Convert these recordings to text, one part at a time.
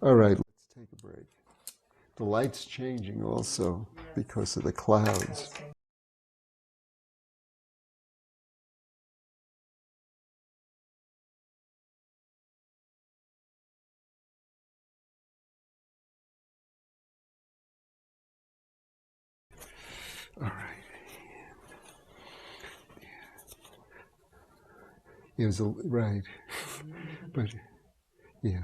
All right, let's take a break. The light's changing also because of the clouds. All right. It was right, but yeah.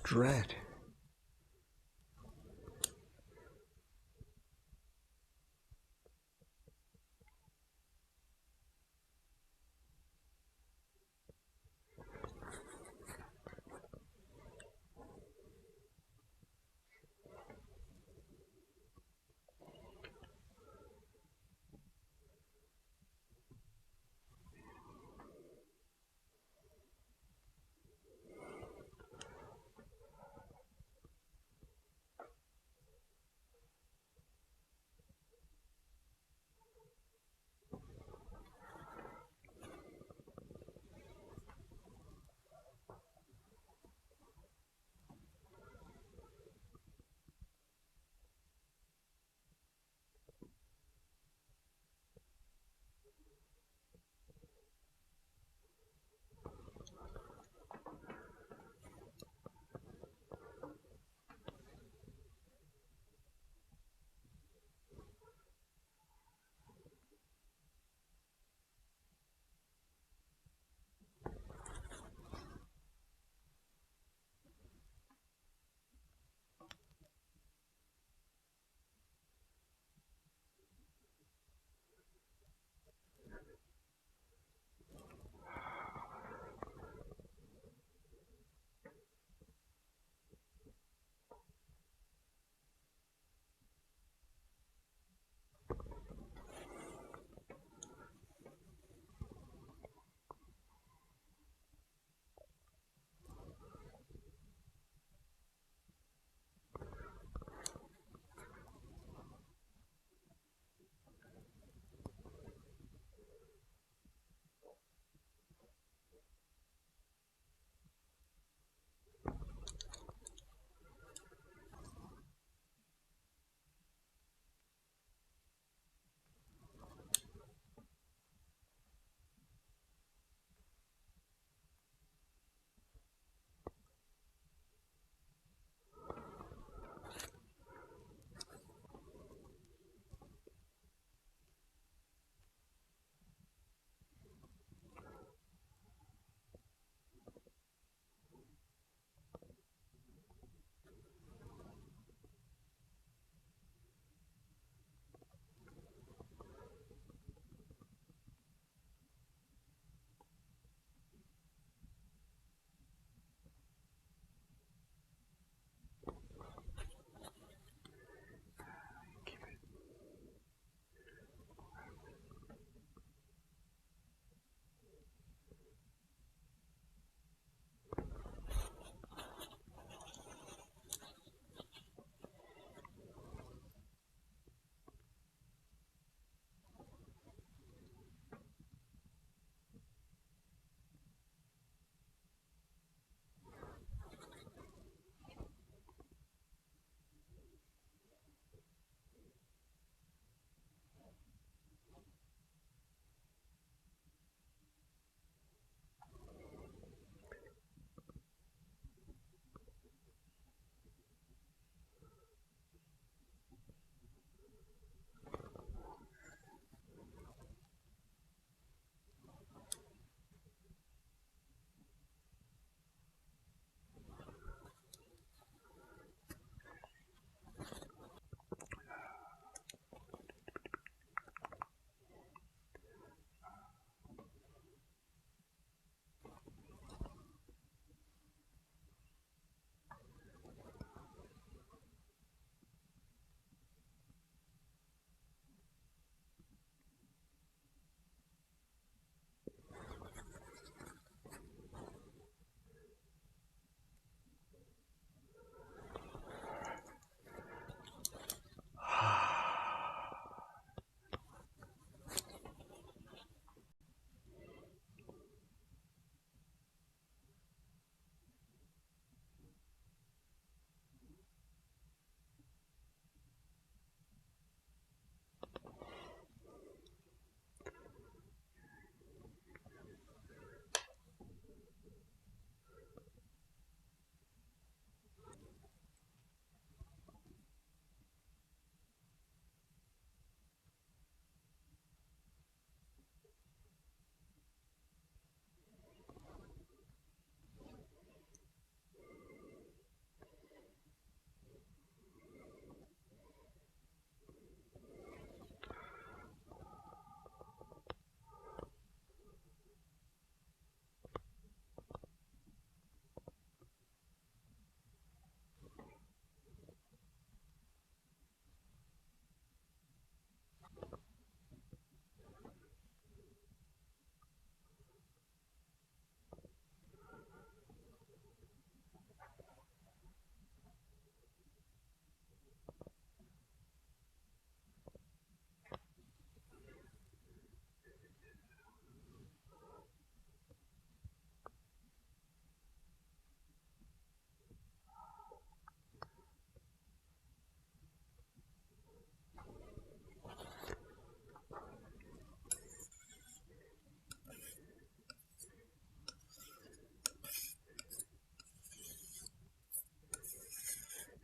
Dread.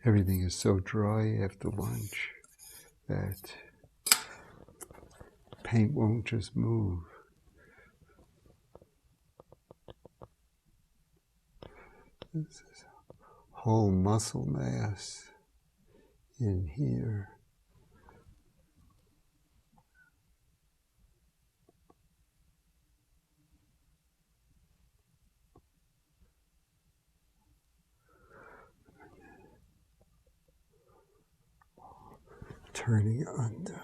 Everything is so dry after lunch that paint won't just move. This is whole muscle mass in here. Turning under.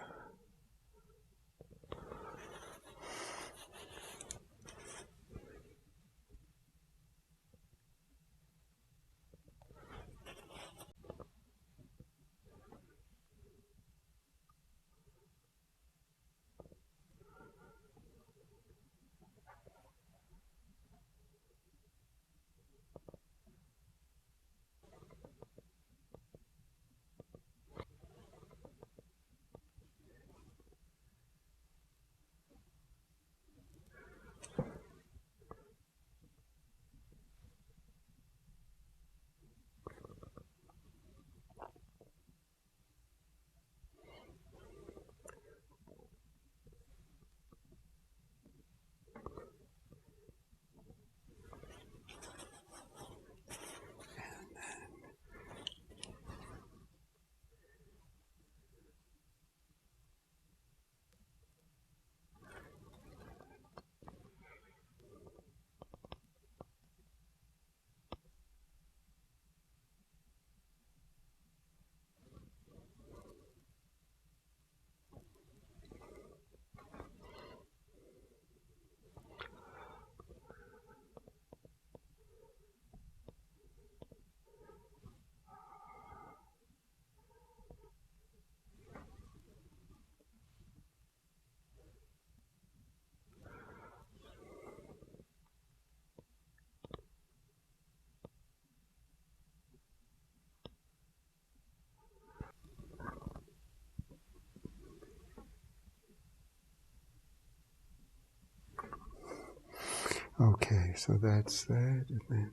Okay, so that's that, and then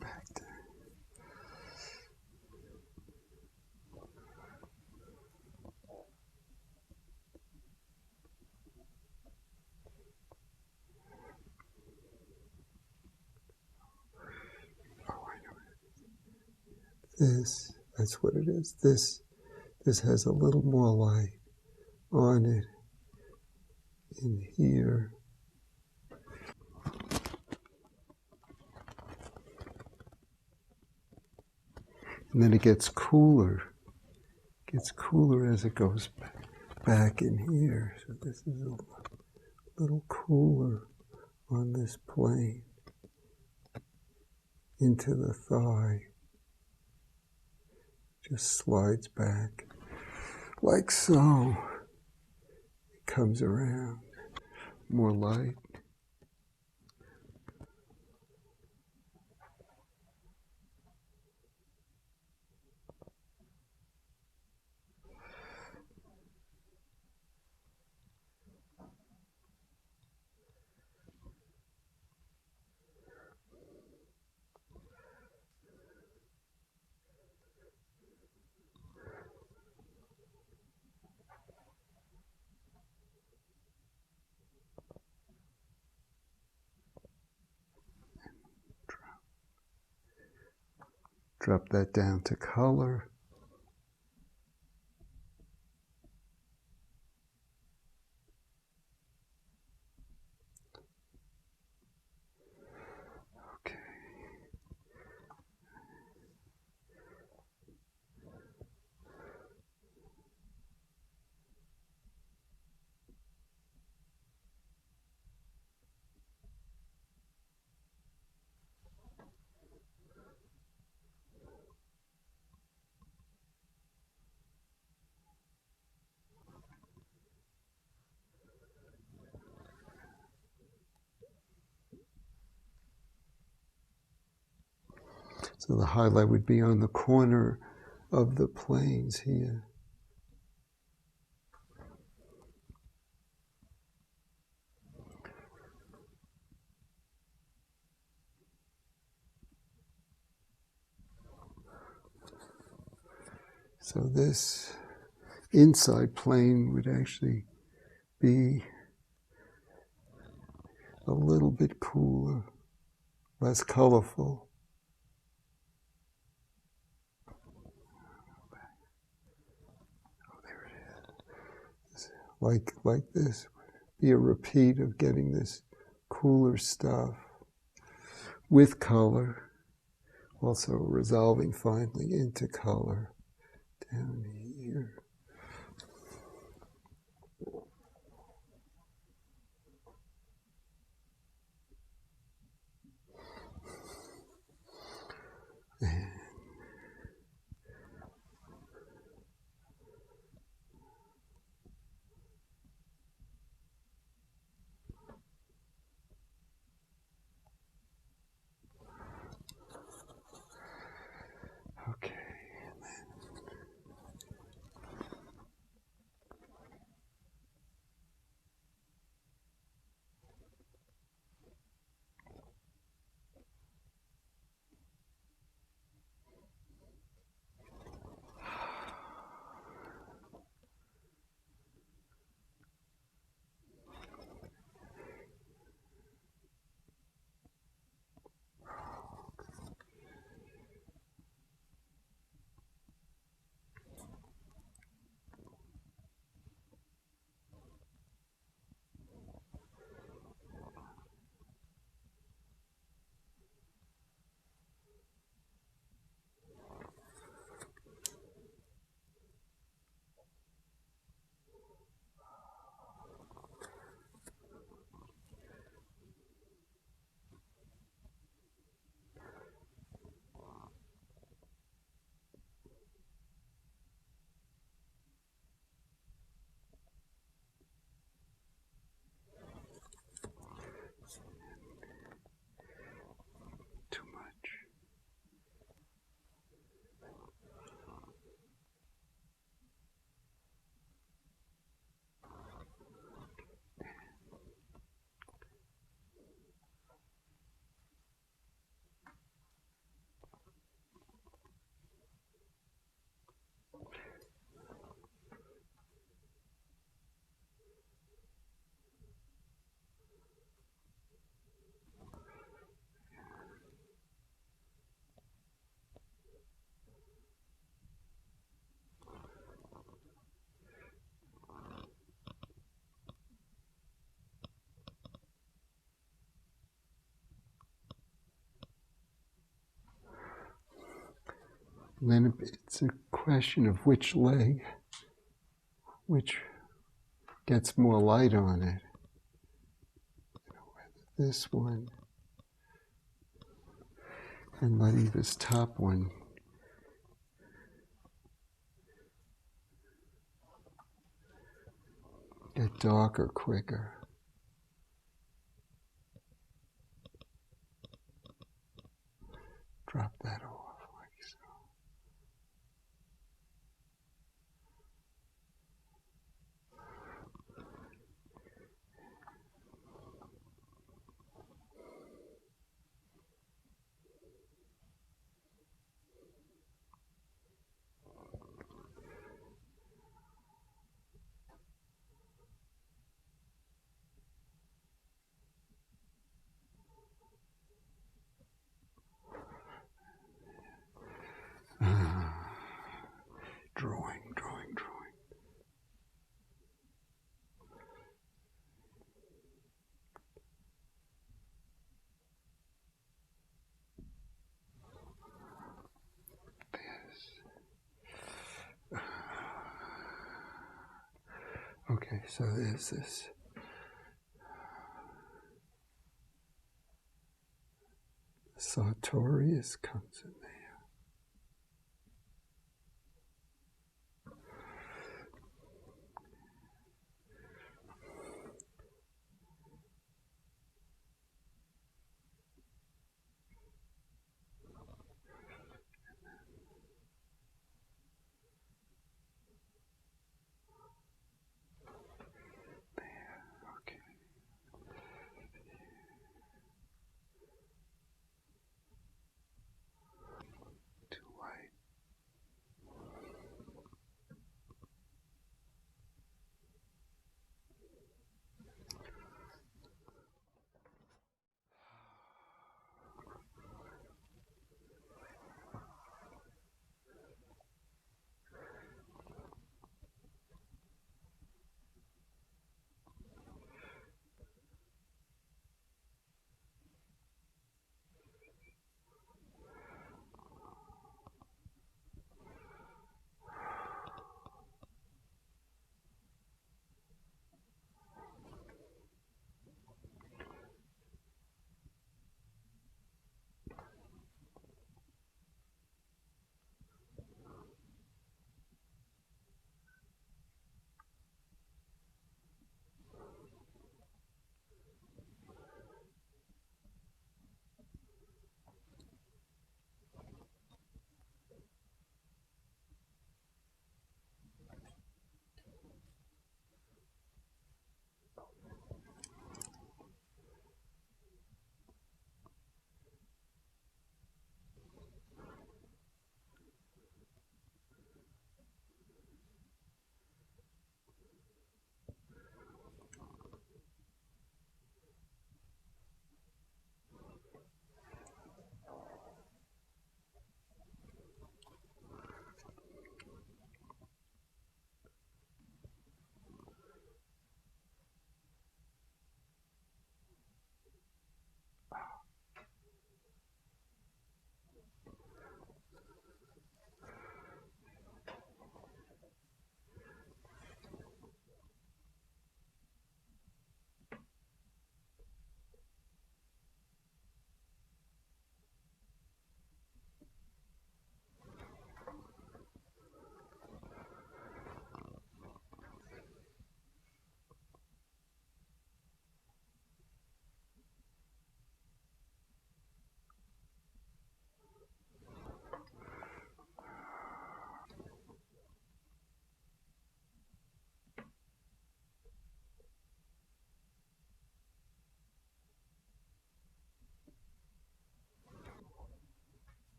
back to. Oh, I know it. This, that's what it is. This has a little more light on it in here. And then it gets cooler. It gets cooler as it goes back in here. So this is a little cooler on this plane into the thigh. Just slides back like so. It comes around. More light. Drop that down to color. Okay. So the highlight would be on the corner of the planes here. So this inside plane would actually be a little bit cooler, less colorful. Oh, there it is. Like this, be a repeat of getting this cooler stuff with color, also resolving finally into color down here. And okay. Too much. And then it's a question of which leg, which gets more light on it. This one, and letting this top one get darker quicker. Drop that off like so. Drawing. Okay, so there's this. Sartorius comes in there.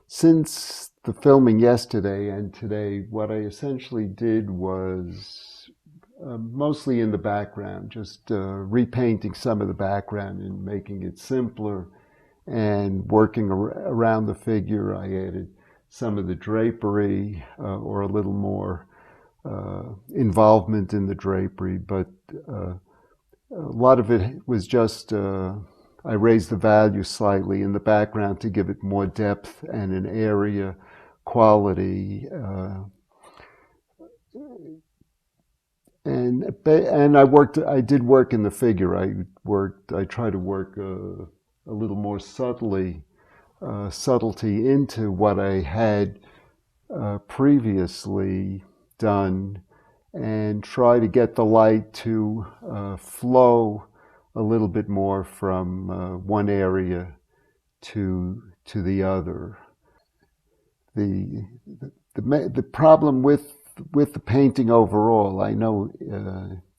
since the filming yesterday and today, what I essentially did was mostly in the background, just repainting some of the background and making it simpler and working around the figure. I added some of the drapery or a little more involvement in the drapery, but a lot of it was just I raised the value slightly in the background to give it more depth and an area quality. And I did work in the figure. I tried to work a little more subtly, subtlety into what I had previously done, and try to get the light to flow a little bit more from one area to the other. The problem with the painting overall, I know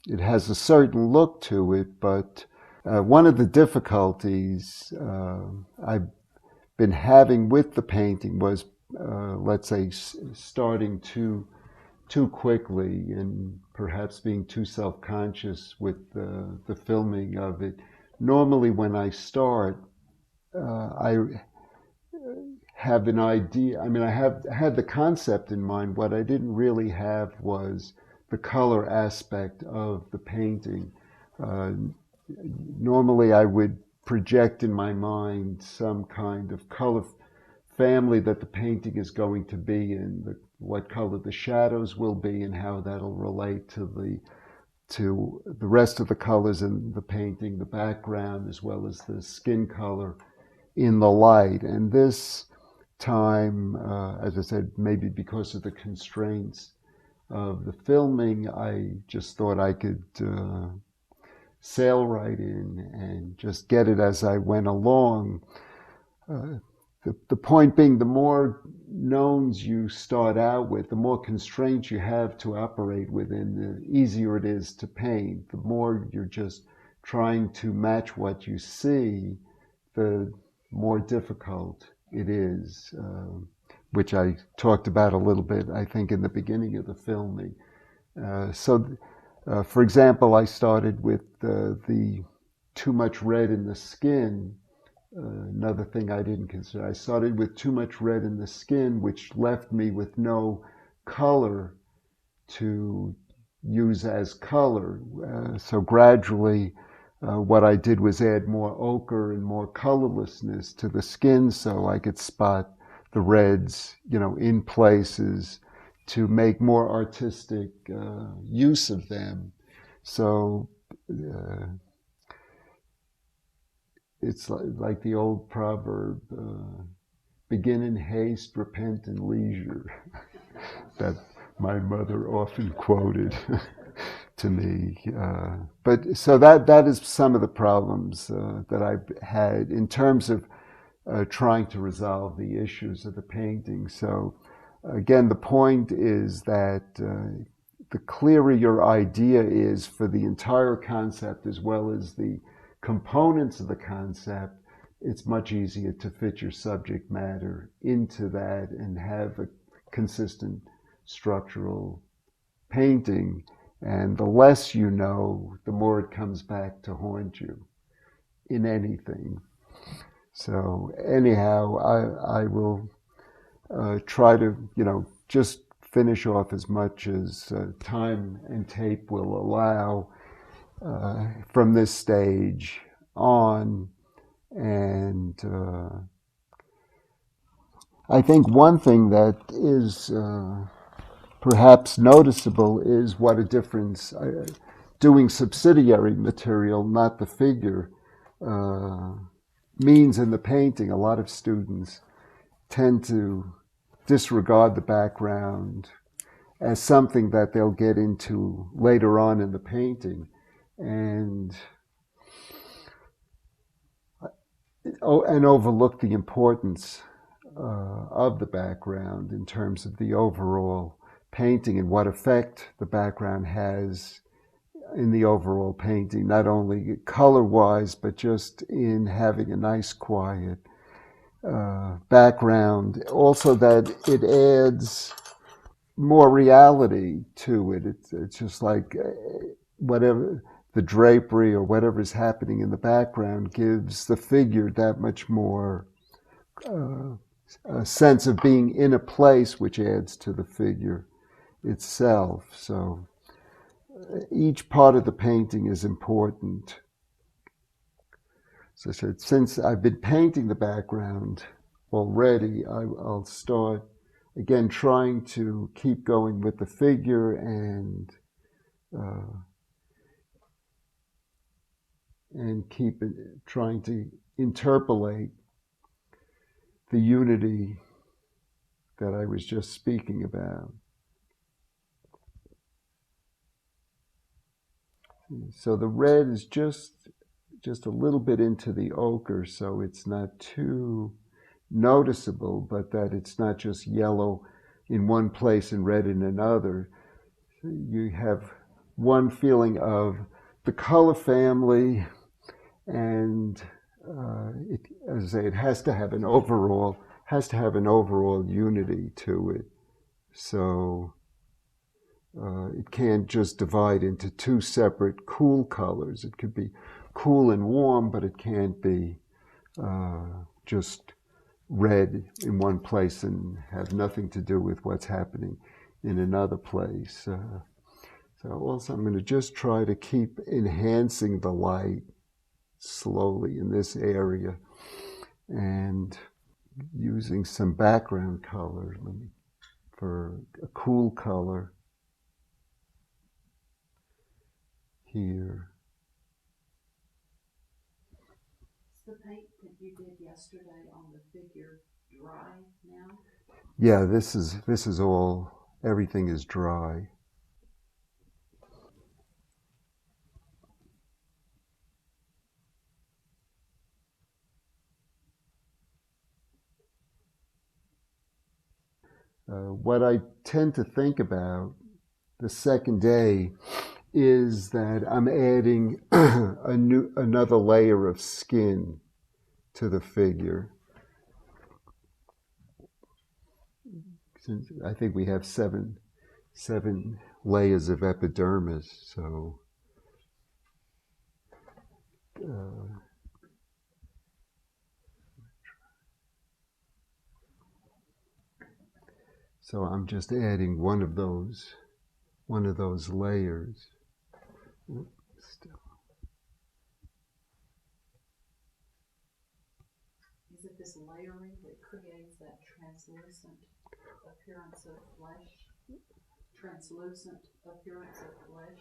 it has a certain look to it, but one of the difficulties I've been having with the painting was, let's say, starting too quickly and perhaps being too self-conscious with the filming of it. Normally when I start, I have an idea. I mean, I had the concept in mind. What I didn't really have was the color aspect of the painting. Normally I would project in my mind some kind of color family that the painting is going to be in, what color the shadows will be, and how that'll relate to the rest of the colors in the painting, the background, as well as the skin color in the light. And this time, as I said, maybe because of the constraints of the filming, I just thought I could sail right in and just get it as I went along. The point being, the more knowns you start out with, the more constraints you have to operate within, the easier it is to paint. The more you're just trying to match what you see, the more difficult it is, which I talked about a little bit, I think, in the beginning of the filming. For example, I started with the too much red in the skin. Another thing I didn't consider. I started with too much red in the skin, which left me with no color to use as color. So gradually, what I did was add more ochre and more colorlessness to the skin so I could spot the reds, in places to make more artistic use of them. So it's like the old proverb, begin in haste, repent in leisure, that my mother often quoted to me. But so that is some of the problems that I've had in terms of trying to resolve the issues of the painting. So again, the point is that the clearer your idea is for the entire concept as well as the components of the concept, it's much easier to fit your subject matter into that and have a consistent structural painting. And the less you know, the more it comes back to haunt you in anything. So anyhow, I will try to, just finish off as much as time and tape will allow from this stage on. And I think one thing that is perhaps noticeable is what a difference doing subsidiary material, not the figure, means in the painting. A lot of students tend to disregard the background as something that they'll get into later on in the painting, and overlook the importance of the background in terms of the overall painting and what effect the background has in the overall painting, not only color-wise, but just in having a nice, quiet background. Also that it adds more reality to it. It's just like whatever the drapery or whatever is happening in the background gives the figure that much more a sense of being in a place, which adds to the figure itself. So each part of the painting is important. So I said, since I've been painting the background already, I'll start again trying to keep going with the figure and keep it, trying to interpolate the unity that I was just speaking about. So the red is just a little bit into the ochre, so it's not too noticeable, but that it's not just yellow in one place and red in another. You have one feeling of the color family, and as I say, it has to have an overall unity to it. So it can't just divide into two separate cool colors. It could be cool and warm, but it can't be just red in one place and have nothing to do with what's happening in another place. So also I'm going to just try to keep enhancing the light slowly in this area and using some background color for a cool color here. Is the paint that you did yesterday on the figure dry now? Yeah, this is all, everything is dry. What I tend to think about the second day is that I'm adding another layer of skin to the figure. Since I think we have seven layers of epidermis, so so I'm just adding one of those layers. Is it this layering that creates that translucent appearance of flesh? Translucent appearance of flesh?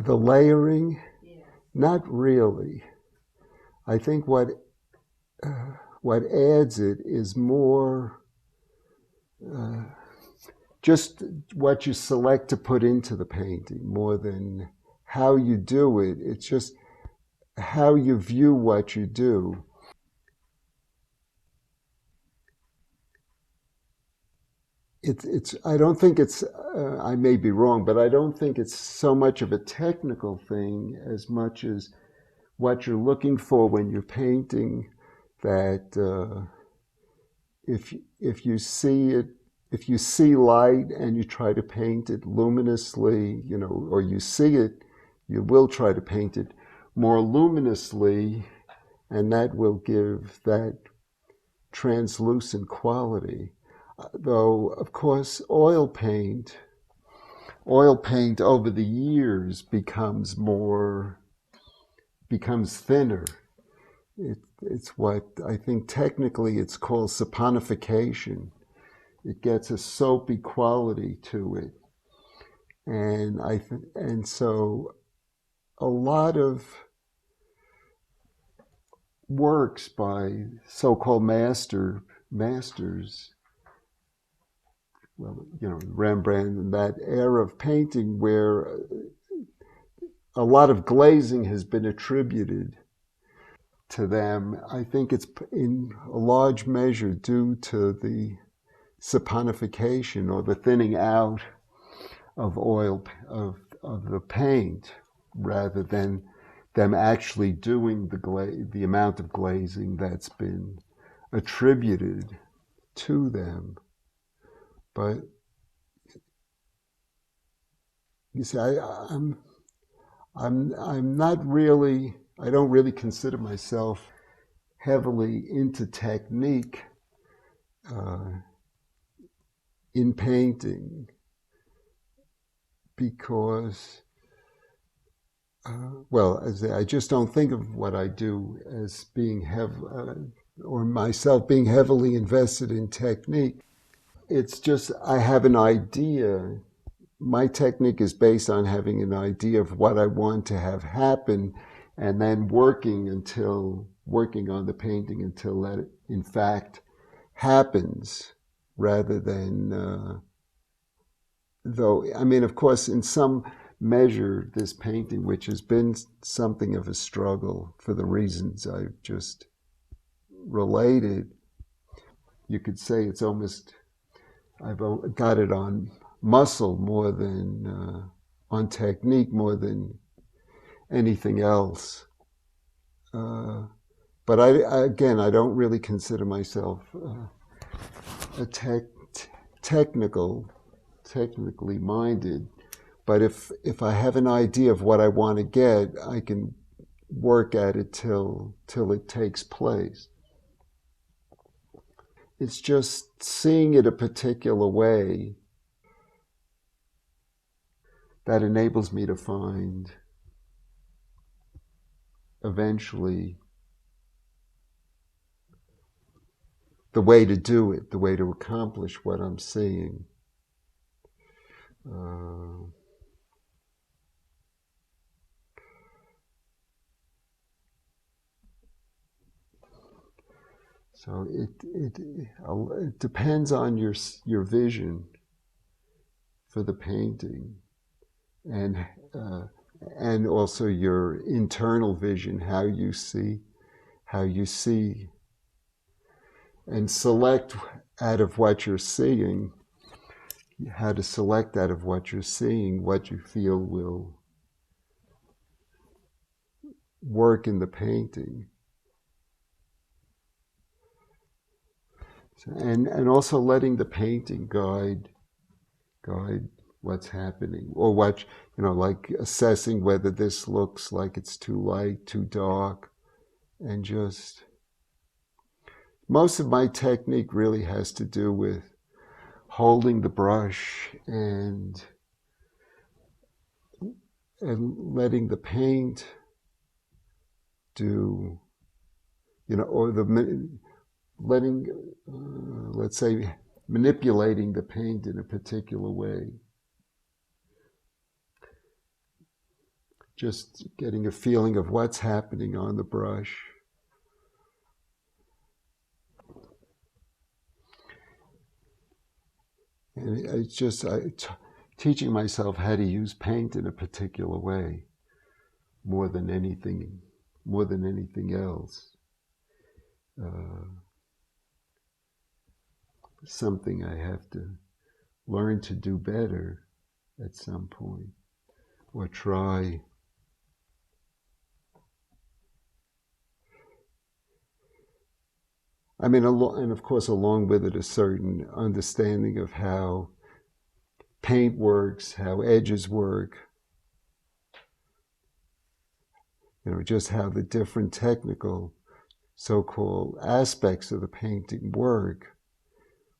The layering? Yes. Not really. I think what adds it is more just what you select to put into the painting more than how you do it. It's just how you view what you do. I don't think it's, I may be wrong, but I don't think it's so much of a technical thing as much as what you're looking for when you're painting, that if you see it, if you see light and you try to paint it luminously, or you see it, you will try to paint it more luminously, and that will give that translucent quality. Though, of course, oil paint over the years becomes thinner. It's what I think technically it's called saponification. It gets a soapy quality to it, and so a lot of works by so-called masters, well, Rembrandt and that era of painting where a lot of glazing has been attributed to them. I think it's in a large measure due to the saponification or the thinning out of oil of the paint, rather than them actually doing the amount of glazing that's been attributed to them. But you see, I'm not really, I don't really consider myself heavily into technique in painting, because I just don't think of what I do as being or myself being heavily invested in technique. It's just I have an idea. My technique is based on having an idea of what I want to have happen, and then working on the painting until that in fact happens, rather than though, I mean, of course, in some measure, this painting, which has been something of a struggle for the reasons I've just related, you could say it's almost, I've got it on muscle more than on technique more than anything else. But I don't really consider myself a technically minded. But if I have an idea of what I want to get, I can work at it till it takes place. It's just seeing it a particular way that enables me to find eventually the way to do it, the way to accomplish what I'm seeing. So it depends on your vision for the painting, and also your internal vision, how you see, and select out of what you're seeing, how to select out of what you're seeing what you feel will work in the painting. And also letting the painting guide what's happening, or what, like assessing whether this looks like it's too light, too dark, and just, most of my technique really has to do with holding the brush and letting the paint do, or let's say, manipulating the paint in a particular way. Just getting a feeling of what's happening on the brush. And it's just teaching myself how to use paint in a particular way, more than anything else. Something I have to learn to do better at some point, or try. I mean, and of course, along with it, a certain understanding of how paint works, how edges work, just how the different technical so-called aspects of the painting work,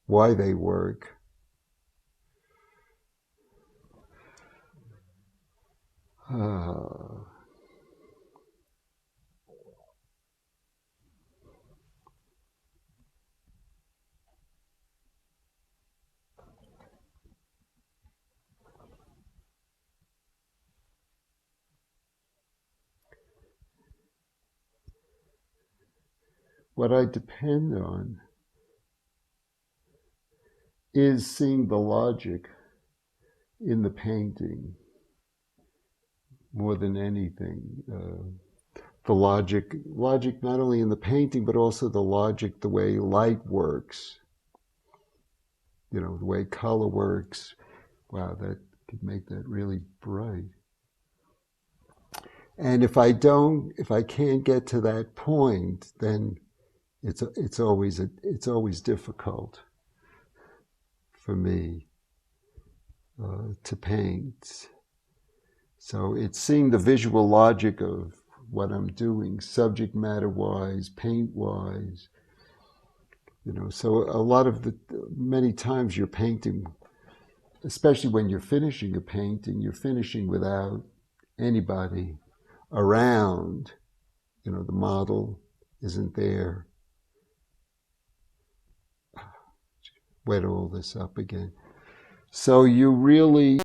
why they work. What I depend on is seeing the logic in the painting more than anything. The logic not only in the painting, but also the logic, the way light works, the way color works. Wow, that could make that really bright. And if I can't get to that point, then it's always difficult for me to paint. So it's seeing the visual logic of what I'm doing, subject matter wise, paint wise. So a lot of many times you're painting, especially when you're finishing a painting, you're finishing without anybody around. The model isn't there. Wet all this up again. So you really